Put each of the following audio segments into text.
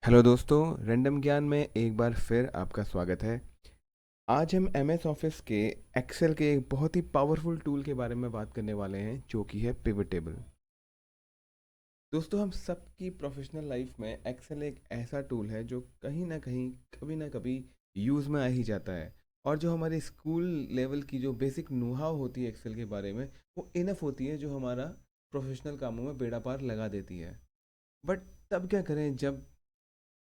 Hello दोस्तों, random ज्ञान में एक बार फिर आपका स्वागत है। आज हम एमएस ऑफिस के एक्सेल के एक बहुत ही पावरफुल टूल के बारे में बात करने वाले हैं जो कि है पिवट टेबल। दोस्तों, हम सबकी प्रोफेशनल लाइफ में एक्सेल एक ऐसा टूल है जो कहीं ना कहीं कभी ना कभी यूज़ में आ ही जाता है। और जो हमारे स्कूल लेवल की जो बेसिक नोहाव होती है एक्सेल के बारे में, वो इनफ होती है जो हमारा प्रोफेशनल कामों में बेड़ा पार लगा देती है। बट तब क्या करें जब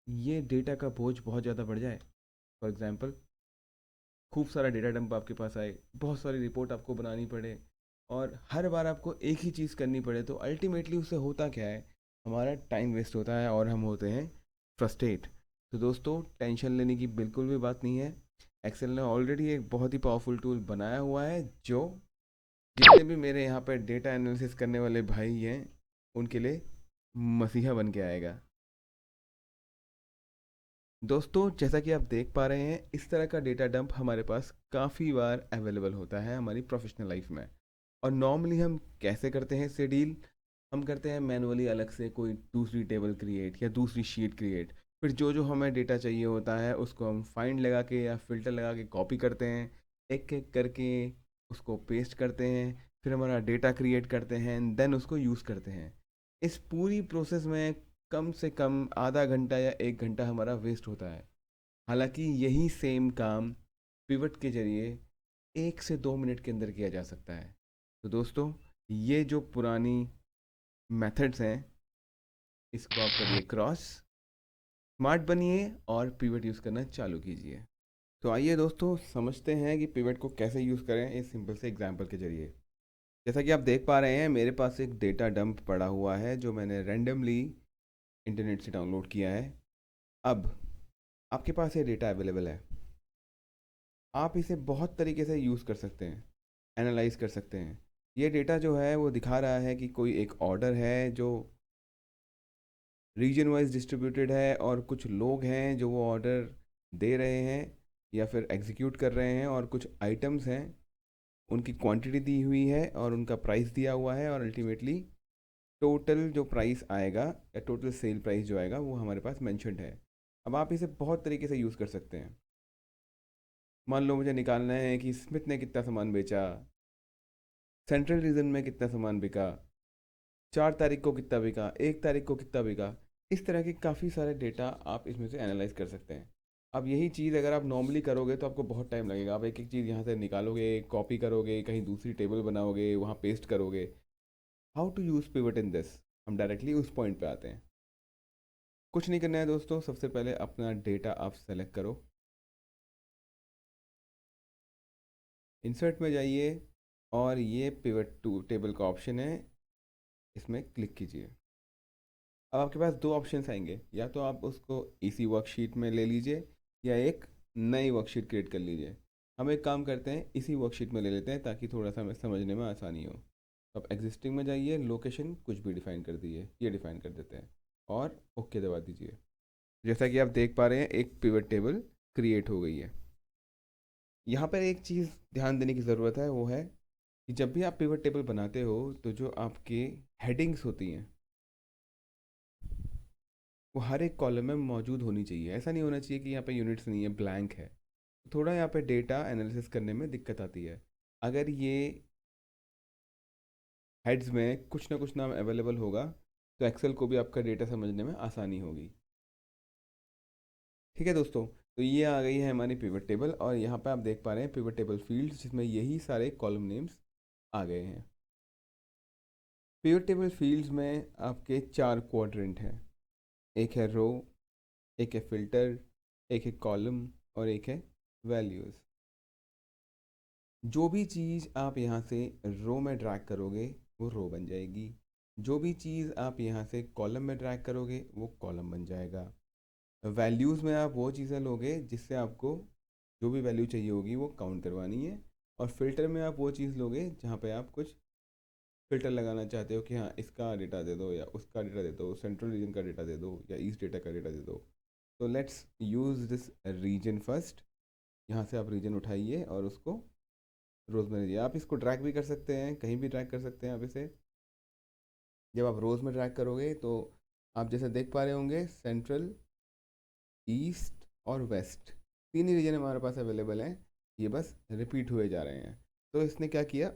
ये डेटा का बोझ बहुत ज़्यादा बढ़ जाए। फॉर एग्जांपल, खूब सारा डेटा डंप आपके पास आए, बहुत सारी रिपोर्ट आपको बनानी पड़े और हर बार आपको एक ही चीज़ करनी पड़े, तो अल्टीमेटली उससे होता क्या है? हमारा टाइम वेस्ट होता है और हम होते हैं फ्रस्ट्रेट। तो दोस्तों, टेंशन लेने की बिल्कुल भी बात नहीं है। एक्सेल ने ऑलरेडी एक बहुत ही पावरफुल टूल बनाया हुआ है जो जितने भी मेरे यहाँ पर डेटा एनालिसिस करने वाले भाई हैं उनके लिए मसीहा बन के आएगा। दोस्तों, जैसा कि आप देख पा रहे हैं, इस तरह का डेटा डंप हमारे पास काफ़ी बार अवेलेबल होता है हमारी प्रोफेशनल लाइफ में। और नॉर्मली हम कैसे करते हैं इससे डील? हम करते हैं मैनुअली अलग से कोई दूसरी टेबल क्रिएट या दूसरी शीट क्रिएट। फिर जो जो हमें डेटा चाहिए होता है उसको हम फाइंड लगा के या फिल्टर लगा के कॉपी करते हैं, एक एक करके उसको पेस्ट करते हैं। फिर हमारा डेटा क्रिएट करते हैं, देन उसको यूज़ करते हैं। इस पूरी प्रोसेस में कम से कम आधा घंटा या एक घंटा हमारा वेस्ट होता है। हालांकि यही सेम काम पिवट के जरिए 1 से 2 मिनट के अंदर किया जा सकता है। तो दोस्तों, ये जो पुरानी मेथड्स हैं, इसको आप करिए क्रॉस, स्मार्ट बनिए और पिवट यूज़ करना चालू कीजिए। तो आइए दोस्तों, समझते हैं कि पिवट को कैसे यूज़ करें इस सिंपल से एग्जांपल के जरिए। जैसा कि आप देख पा रहे हैं, मेरे पास एक डेटा डंप पड़ा हुआ है जो मैंने रैंडमली इंटरनेट से डाउनलोड किया है। अब आपके पास ये डेटा अवेलेबल है। आप इसे बहुत तरीके से यूज़ कर सकते हैं, एनालाइज कर सकते हैं। ये डेटा जो है वो दिखा रहा है कि कोई एक ऑर्डर है जो रीजन वाइज डिस्ट्रीब्यूटेड है और कुछ लोग हैं जो वो ऑर्डर दे रहे हैं या फिर एग्जीक्यूट कर रहे हैं, और कुछ आइटम्स हैं, उनकी क्वांटिटी दी हुई है और उनका प्राइस दिया हुआ है, और अल्टीमेटली टोटल जो प्राइस आएगा या टोटल सेल प्राइस जो आएगा वो हमारे पास मैंशनड है। अब आप इसे बहुत तरीके से यूज़ कर सकते हैं। मान लो मुझे निकालना है कि स्मिथ ने कितना सामान बेचा, सेंट्रल रीजन में कितना सामान बिका, 4 तारीख को कितना बिका, 1 तारीख को कितना बिका। इस तरह के काफ़ी सारे डेटा आप इसमें से एनालाइज कर सकते हैं। अब यही चीज़ अगर आप नॉर्मली करोगे तो आपको बहुत टाइम लगेगा। आप एक एक चीज़ यहाँ से निकालोगे, कॉपी करोगे, कहीं दूसरी टेबल बनाओगे, वहाँ पेस्ट करोगे। How to use pivot in this? हम डायरेक्टली उस पॉइंट पे आते हैं। कुछ नहीं करना है दोस्तों, सबसे पहले अपना डेटा आप सेलेक्ट करो, इंसर्ट में जाइए और ये पिवट टू टेबल का ऑप्शन है, इसमें क्लिक कीजिए। अब आपके पास दो ऑप्शंस आएंगे, या तो आप उसको इसी वर्कशीट में ले लीजिए या एक नई वर्कशीट क्रिएट कर लीजिए। हम एक काम करते हैं, इसी वर्कशीट में ले लेते हैं ताकि थोड़ा सा हमें समझने में आसानी हो। तो आप एग्जिस्टिंग में जाइए, लोकेशन कुछ भी डिफाइन कर दीजिए, ये डिफाइन कर देते हैं और ओके दबा दीजिए। जैसा कि आप देख पा रहे हैं, एक पिवट टेबल क्रिएट हो गई है। यहाँ पर एक चीज़ ध्यान देने की ज़रूरत है, वो है कि जब भी आप पिवट टेबल बनाते हो तो जो आपके हेडिंग्स होती हैं वो हर एक कॉलम में मौजूद होनी चाहिए। ऐसा नहीं होना चाहिए कि यहाँ पे यूनिट्स नहीं है, ब्लैंक है। थोड़ा यहाँ पे डेटा एनालिसिस करने में दिक्कत आती है। अगर ये हेड्स में कुछ ना कुछ नाम अवेलेबल होगा तो एक्सेल को भी आपका डेटा समझने में आसानी होगी। ठीक है दोस्तों, तो ये आ गई है हमारी पिवट टेबल, और यहाँ पे आप देख पा रहे हैं पिवट टेबल फील्ड्स जिसमें यही सारे कॉलम नेम्स आ गए हैं। पिवट टेबल फील्ड्स में आपके 4 क्वाड्रेंट हैं। एक है रो, एक है फिल्टर, एक है कॉलम और एक है वैल्यूज़। जो भी चीज़ आप यहाँ से रो में ड्रैग करोगे वो रो बन जाएगी, जो भी चीज़ आप यहाँ से कॉलम में ड्रैग करोगे वो कॉलम बन जाएगा। वैल्यूज़ में आप वो चीज़ें लोगे जिससे आपको जो भी वैल्यू चाहिए होगी वो काउंट करवानी है। और फिल्टर में आप वो चीज़ लोगे जहाँ पे आप कुछ फिल्टर लगाना चाहते हो कि हाँ, इसका डेटा दे दो या उसका डेटा दे दो, सेंट्रल रीजन का डेटा दे दो या ईस्ट डेटा का डेटा दे दो। तो let's use this region first. यहाँ से आप रीजन उठाइए और उसको रोज़ में लीजिए। आप इसको ड्रैग भी कर सकते हैं, कहीं भी ड्रैग कर सकते हैं आप इसे। जब आप रोज़ में ड्रैग करोगे तो आप जैसे देख पा रहे होंगे, सेंट्रल ईस्ट और वेस्ट, तीन ही रीजन हमारे पास अवेलेबल हैं, ये बस रिपीट हुए जा रहे हैं। तो इसने क्या किया,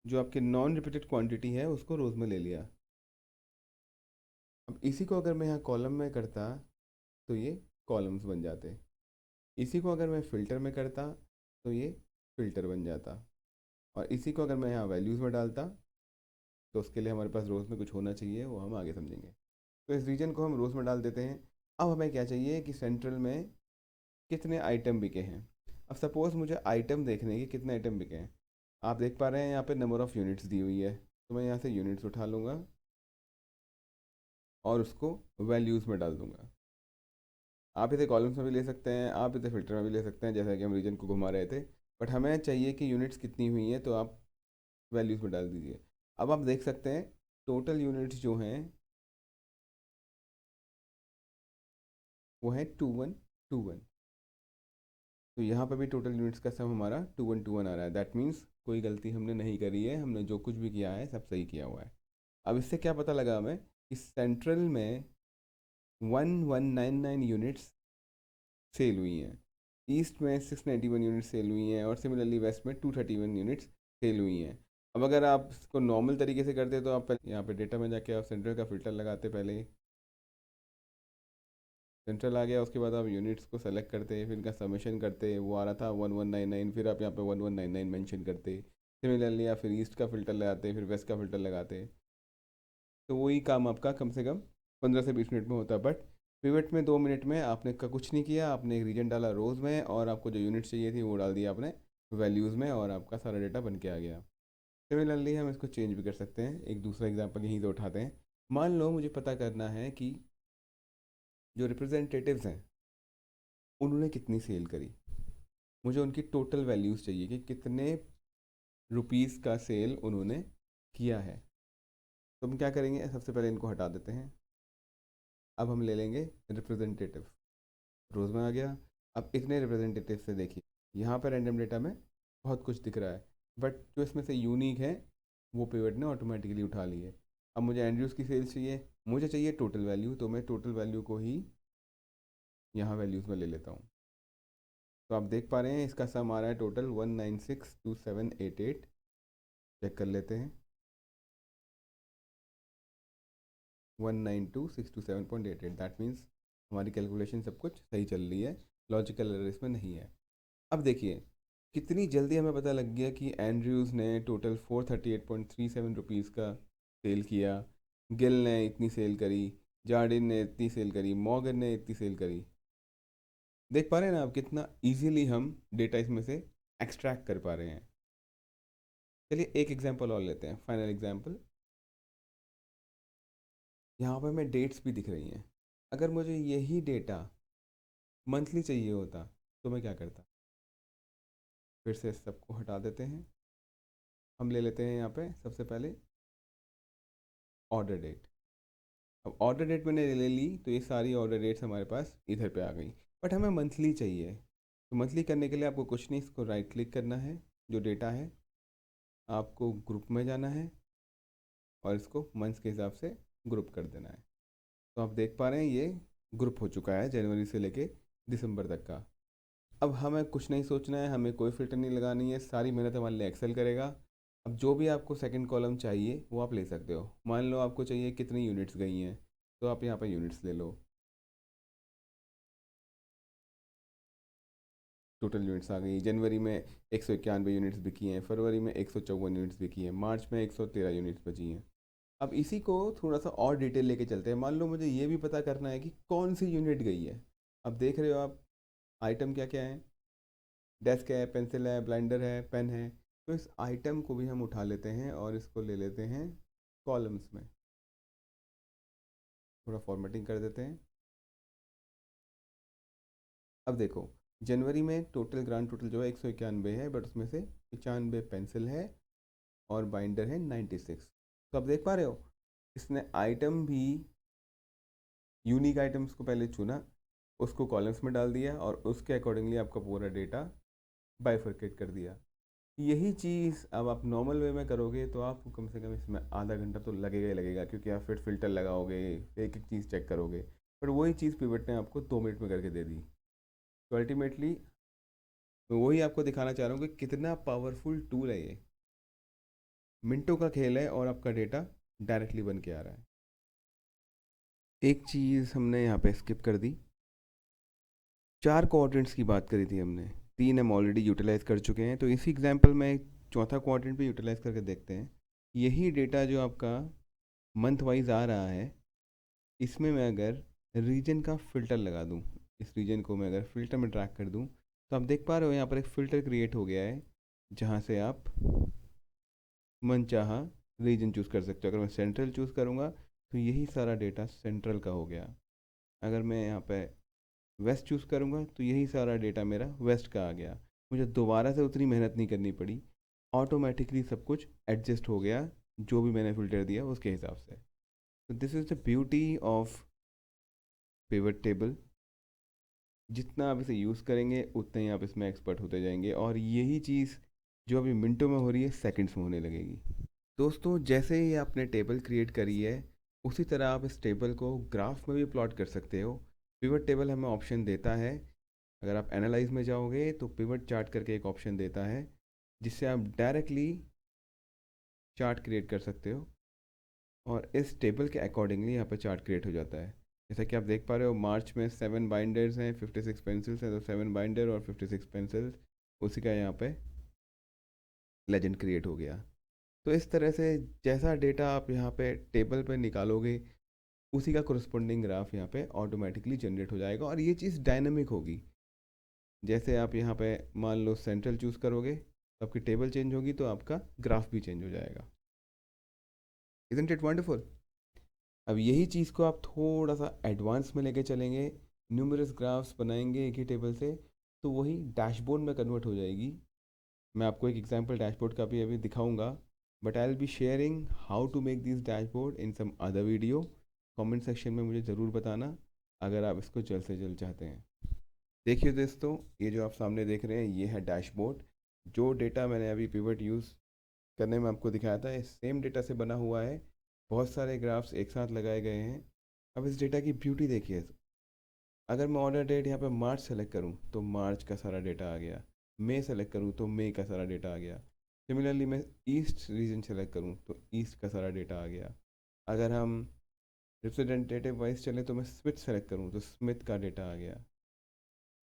जो आपके नॉन रिपीटेड क्वांटिटी है उसको रोज में ले लिया। अब इसी को अगर मैं यहाँ कॉलम में करता तो ये कॉलम्स बन जाते, इसी को अगर मैं फ़िल्टर में करता तो ये फ़िल्टर बन जाता, और इसी को अगर मैं यहाँ वैल्यूज़ में डालता तो उसके लिए हमारे पास रोज़ में कुछ होना चाहिए, वो हम आगे समझेंगे। तो इस रीजन को हम रोज़ में डाल देते हैं। अब हमें क्या चाहिए कि सेंट्रल में कितने आइटम बिके हैं। अब सपोज़ मुझे आइटम देखने हैं कि कितने आइटम बिके हैं। आप देख पा रहे हैं यहाँ पे नंबर ऑफ़ यूनिट्स दी हुई है, तो मैं यहाँ से यूनिट्स उठा लूँगा और उसको वैल्यूज़ में डाल दूँगा। आप इसे कॉलम्स में भी ले सकते हैं, आप इसे फिल्टर में भी ले सकते हैं, जैसा कि हम रीजन को घुमा रहे थे। बट हमें चाहिए कि यूनिट्स कितनी हुई हैं, तो आप वैल्यूज़ में डाल दीजिए। अब आप देख सकते हैं टोटल यूनिट्स जो हैं वो है 2121। तो यहाँ पर भी टोटल यूनिट्स का सम हमारा 2121 आ रहा है। दैट मीन्स कोई गलती हमने नहीं करी है, हमने जो कुछ भी किया है सब सही किया हुआ है। अब इससे क्या पता लगा हमें कि सेंट्रल में 1199 यूनिट्स सेल हुई हैं, ईस्ट में 691 यूनिट सेल हुई हैं, और सिमिलरली वेस्ट में 231 यूनिट्स सेल हुई हैं। अब अगर आप इसको नॉर्मल तरीके से करते तो आप पहले यहाँ पे डेटा में जाके आप सेंट्रल का फ़िल्टर लगाते, पहले सेंट्रल आ गया, उसके बाद आप यूनिट्स को सेलेक्ट करते, फिर इनका समेशन करते, वो आ रहा था 1199, फिर आप यहाँ पे 1199 मेंशन करते। सिमिलरली आप फिर ईस्ट का फ़िल्टर लगाते, फिर वेस्ट का फ़िल्टर लगाते, तो वही काम आपका कम से कम 15 से 20 मिनट में होता। बट पिवट में 2 मिनट में आपने का कुछ नहीं किया, आपने एक रीजन डाला रोज़ में, और आपको जो यूनिट्स चाहिए थी वो डाल दिया आपने वैल्यूज़ में, और आपका सारा डेटा बन के आ गया। सिमिलरली हम इसको चेंज भी कर सकते हैं। एक दूसरा एग्जांपल यहीं से उठाते हैं। मान लो मुझे पता करना है कि जो रिप्रेजेंटेटिव्स हैं उन्होंने कितनी सेल करी, मुझे उनकी टोटल वैल्यूज़ चाहिए कि कितने रुपीज़ का सेल उन्होंने किया है। तो हम क्या करेंगे, सबसे पहले इनको हटा देते हैं। अब हम ले लेंगे रिप्रेजेंटेटिव, रोज़ में आ गया। अब इतने रिप्रेजेंटेटिव से देखिए, यहाँ पर रैंडम डेटा में बहुत कुछ दिख रहा है, बट जो इसमें से यूनिक है वो पिवट ने ऑटोमेटिकली उठा ली है। अब मुझे एंड्रयूज़ की सेल्स चाहिए, मुझे चाहिए टोटल वैल्यू, तो मैं टोटल वैल्यू को ही यहाँ वैल्यूज़ में ले लेता हूँ। तो आप देख पा रहे हैं इसका सम आ रहा है टोटल 1962788। चेक कर लेते हैं, 192,627.88। दैट मीन्स हमारी कैलकुलेशन सब कुछ सही चल रही है, लॉजिकल एरर इसमें नहीं है। अब देखिए कितनी जल्दी हमें पता लग गया कि एंड्रयूज़ ने टोटल 438.37 रुपीज़ का सेल किया, गिल ने इतनी सेल करी, जार्डिन ने इतनी सेल करी, मॉर्गन ने इतनी सेल करी। देख पा रहे हैं ना आप कितना इजीली हम डेटा इसमें से एक्सट्रैक्ट कर पा रहे हैं। चलिए एक एग्जांपल और लेते हैं, फाइनल एग्जांपल। यहाँ पर हमें डेट्स भी दिख रही हैं। अगर मुझे यही डेटा मंथली चाहिए होता तो मैं क्या करता, फिर से सबको हटा देते हैं। हम ले लेते हैं यहाँ पे सबसे पहले ऑर्डर डेट। अब ऑर्डर डेट मैंने ले ली तो ये सारी ऑर्डर डेट्स हमारे पास इधर पे आ गई, बट हमें मंथली चाहिए। तो मंथली करने के लिए आपको कुछ नहीं, इसको राइट क्लिक करना है, जो डेटा है आपको ग्रुप में जाना है और इसको मंथ्स के हिसाब से ग्रुप कर देना है। तो आप देख पा रहे हैं ये ग्रुप हो चुका है जनवरी से लेके दिसंबर तक का। अब हमें कुछ नहीं सोचना है, हमें कोई फिल्टर नहीं लगानी है, सारी मेहनत हमारे लिए एक्सेल करेगा। अब जो भी आपको सेकंड कॉलम चाहिए वो आप ले सकते हो। मान लो आपको चाहिए कितनी यूनिट्स गई हैं, तो आप यहाँ पर यूनिट्स ले लो, टोटल यूनिट्स आ गई। जनवरी में 191 यूनिट्स बिकी हैं, फरवरी में 154 यूनिट्स बिकी हैं, मार्च में 113 यूनिट्स बची हैं। अब इसी को थोड़ा सा और डिटेल लेके चलते हैं। मान लो मुझे ये भी पता करना है कि कौन सी यूनिट गई है। अब देख रहे हो आप आइटम क्या क्या है, डेस्क है, पेंसिल है, ब्लेंडर है, पेन है। तो इस आइटम को भी हम उठा लेते हैं और इसको ले लेते हैं कॉलम्स में, थोड़ा फॉर्मेटिंग कर देते हैं। अब देखो जनवरी में टोटल ग्रांड टोटल जो है 191 है, बट उसमें से 95 पेंसिल है और बाइंडर है 96। तो अब देख पा रहे हो इसने आइटम भी यूनिक आइटम्स को पहले चुना, उसको कॉलम्स में डाल दिया और उसके अकॉर्डिंगली आपका पूरा डेटा बाइफरकेट कर दिया। यही चीज़ अब आप नॉर्मल वे में करोगे तो आपको कम से कम इसमें आधा घंटा तो लगेगा ही लगेगा, क्योंकि आप फिर फ़िल्टर लगाओगे, एक एक चीज़ चेक करोगे। पर वही चीज़ पिवट ने आपको 2 मिनट में करके दे दी। तो अल्टीमेटली मैं वही आपको दिखाना चाह रहा हूँ कि कितना पावरफुल टूल है ये। मिनटों का खेल है और आपका डेटा डायरेक्टली बन के आ रहा है। एक चीज़ हमने यहाँ पे स्किप कर दी, 4 क्वाड्रेंट्स की बात करी थी हमने, 3 हम ऑलरेडी यूटिलाइज कर चुके हैं। तो इसी एग्जांपल में एक चौथा क्वाड्रेंट भी यूटिलाइज करके देखते हैं। यही डेटा जो आपका मंथ वाइज आ रहा है, इसमें मैं अगर रीजन का फ़िल्टर लगा दूँ, इस रीजन को मैं अगर फ़िल्टर में ट्रैक कर दूँ, तो आप देख पा रहे हो यहाँ पर एक फ़िल्टर क्रिएट हो गया है जहाँ से आप मनचाहा रीजन चूज़ कर सकते हो। अगर मैं सेंट्रल चूज़ करूँगा तो यही सारा डेटा सेंट्रल का हो गया। अगर मैं यहाँ पे वेस्ट चूज़ करूँगा तो यही सारा डेटा मेरा वेस्ट का आ गया। मुझे दोबारा से उतनी मेहनत नहीं करनी पड़ी, ऑटोमेटिकली सब कुछ एडजस्ट हो गया जो भी मैंने फ़िल्टर दिया उसके हिसाब से। तो this is the beauty of pivot table. जितना आप इसे यूज़ करेंगे उतना ही आप इसमें एक्सपर्ट होते जाएंगे, और यही चीज़ जो अभी मिनटों में हो रही है सेकंड्स में होने लगेगी। दोस्तों, जैसे ही आपने टेबल क्रिएट करी है, उसी तरह आप इस टेबल को ग्राफ में भी प्लॉट कर सकते हो। पिवट टेबल हमें ऑप्शन देता है, अगर आप एनालाइज में जाओगे तो पिवट चार्ट करके एक ऑप्शन देता है जिससे आप डायरेक्टली चार्ट क्रिएट कर सकते हो, और इस टेबल के अकॉर्डिंगली यहाँ पे चार्ट क्रिएट हो जाता है। जैसा कि आप देख पा रहे हो, मार्च में 7 बाइंडर्स हैं, 56 पेंसिल्स हैं, तो 7 बाइंडर और 56 पेंसिल्स, उसी का यहाँ पे लेजेंड क्रिएट हो गया। तो इस तरह से जैसा डेटा आप यहाँ पे टेबल पे निकालोगे, उसी का कोरस्पॉन्डिंग ग्राफ यहाँ पे ऑटोमेटिकली जनरेट हो जाएगा, और ये चीज़ डायनामिक होगी। जैसे आप यहाँ पे मान लो सेंट्रल चूज़ करोगे तो आपकी टेबल चेंज होगी, तो आपका ग्राफ भी चेंज हो जाएगा। Isn't it wonderful? अब यही चीज़ को आप थोड़ा सा एडवांस में लेके चलेंगे, न्यूमरस ग्राफ्स बनाएंगे एक ही टेबल से, तो वही डैशबोर्ड में कन्वर्ट हो जाएगी। मैं आपको एक एग्जांपल डैशबोर्ड का भी अभी दिखाऊंगा, but I will be sharing how to make this dashboard in some other video. Comment section में मुझे ज़रूर बताना अगर आप इसको जल्द से जल्द चाहते हैं। देखिए दोस्तों, ये जो आप सामने देख रहे हैं ये है डैशबोर्ड। जो डेटा मैंने अभी पिवट यूज़ करने में आपको दिखाया था, इस सेम डेटा से बना हुआ है। बहुत सारे ग्राफ्स एक साथ लगाए गए हैं। अब इस डेटा की ब्यूटी देखिए, अगर मैं ऑर्डर डेट यहाँ पे मार्च सेलेक्ट करूँ तो मार्च का सारा डेटा आ गया, मई सेलेक्ट करूँ तो मई का सारा डेटा आ गया। सिमिलरली मैं ईस्ट रीजन सेलेक्ट करूँ तो ईस्ट का सारा डेटा आ गया। अगर हम रिप्रेजेंटेटिव वाइज चलें तो मैं स्मिथ सेलेक्ट करूँ तो स्मिथ का डेटा आ गया।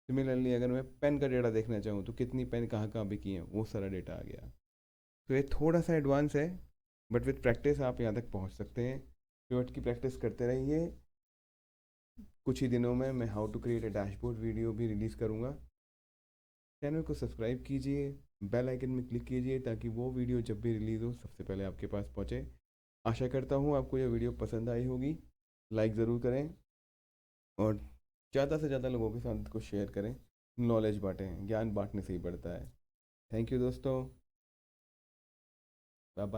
सिमिलरली अगर मैं पेन का डेटा देखना चाहूँ तो कितनी पेन कहाँ कहाँ बिकी हैं, वो सारा डेटा आ गया। तो ये थोड़ा सा एडवांस है, बट विथ प्रैक्टिस आप यहाँ तक पहुँच सकते हैं। पिवट की प्रैक्टिस करते रहिए। कुछ ही दिनों में मैं how to create a dashboard video भी रिलीज़ करूँगा। चैनल को सब्सक्राइब कीजिए, बेल आइकन में क्लिक कीजिए ताकि वो वीडियो जब भी रिलीज़ हो सबसे पहले आपके पास पहुँचे। आशा करता हूँ आपको यह वीडियो पसंद आई होगी। लाइक ज़रूर करें और ज़्यादा से ज़्यादा लोगों के साथ इसको शेयर करें। नॉलेज बांटें, ज्ञान बांटने से ही बढ़ता है। थैंक यू दोस्तों, बाय बाय।